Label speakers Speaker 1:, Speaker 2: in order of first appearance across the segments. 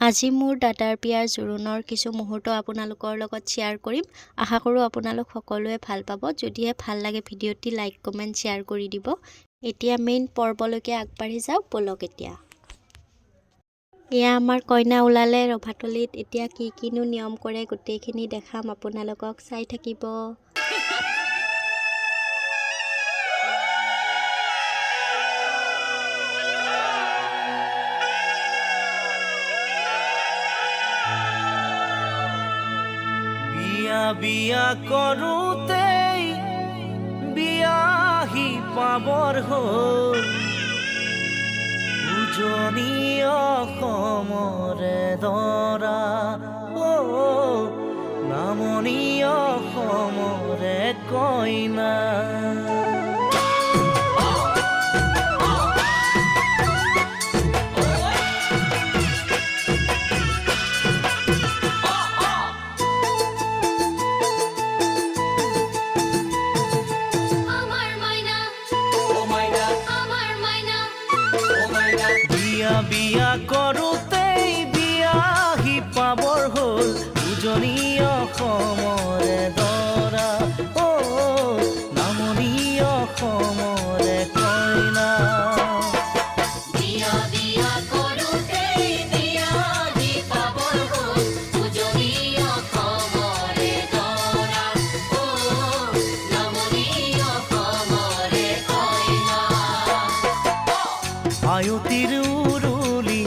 Speaker 1: আজি মোৰ দাদাৰ বিয়াৰ জোৰোণৰ কিছু মুহূৰ্ত আপোনালোকৰ লগত শ্বেয়াৰ কৰিম। আশা কৰোঁ আপোনালোক সকলোৱে ভাল পাব। যদিহে ভাল লাগে ভিডিঅ'টি লাইক কমেণ্ট শ্বেয়াৰ কৰি দিব। এতিয়া মেইন পৰ্বলৈকে আগবাঢ়ি যাওঁ বলক এতিয়া। এয়া আমাৰ কইনা ওলালে ৰভাতলিত। এতিয়া কিনো নিয়ম কৰে গোটেইখিনি দেখাম আপোনালোকক, চাই থাকিব।
Speaker 2: বিয়া কৰোঁতেই বিয়াহি পাবৰ হ'ল উজনি অসমৰে দৰা নামনি অসমৰে কইনা। বিয়া কৰোঁতেই বিয়াহি পাবৰ হ'ল উজনি অসমৰে দৰা নামনি অসমৰে কইনা। আয়তিৰ উৰুলি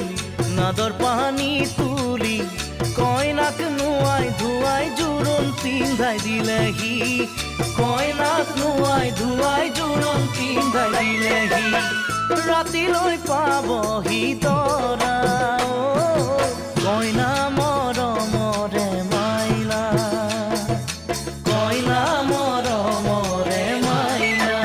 Speaker 2: নাদৰ পানী তুলি কইনাক নুৱাই ধুৱাই জোৰোণ পিন্ধাই দিলেহি। কইনাক নুৱাই ধুৱাই জোৰোণ পিন্ধাই দিলেহি। ৰাতিলৈ পাবহি দৰা কইনা মৰমৰে মাইনা। কইনা মৰমৰে মাইনা।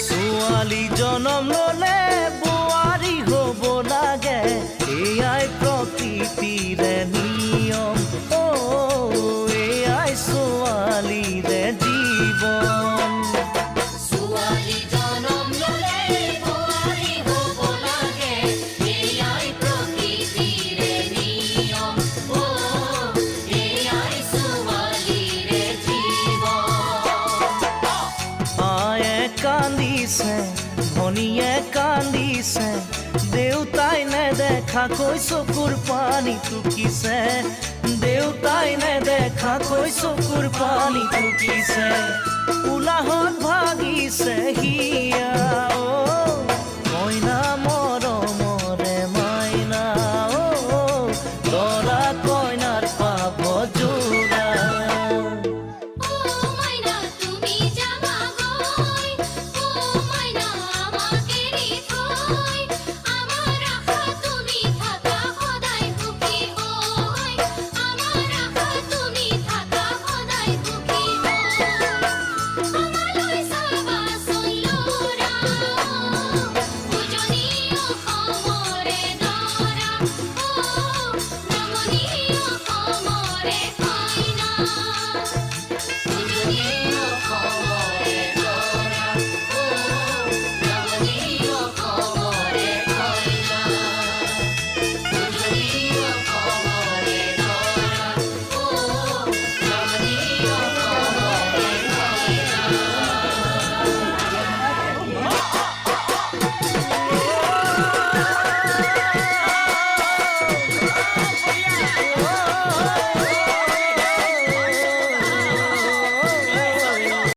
Speaker 2: ছোৱালী জনম ল'লে বোৱাৰী হ'ব লাগে, এয়াই প্ৰকৃতিৰে নিয়ম। এয়াই ছোৱালীৰে জীৱন। কান্দিছে ভনীয়ে কান্দিছে, দেউতাই নেদেখাকৈ চকুৰ পানী টুকিছে। দেউতাই নেদেখাকৈ চকুৰ পানী টুকিছে। উলাহত ভাগিছে হিয়া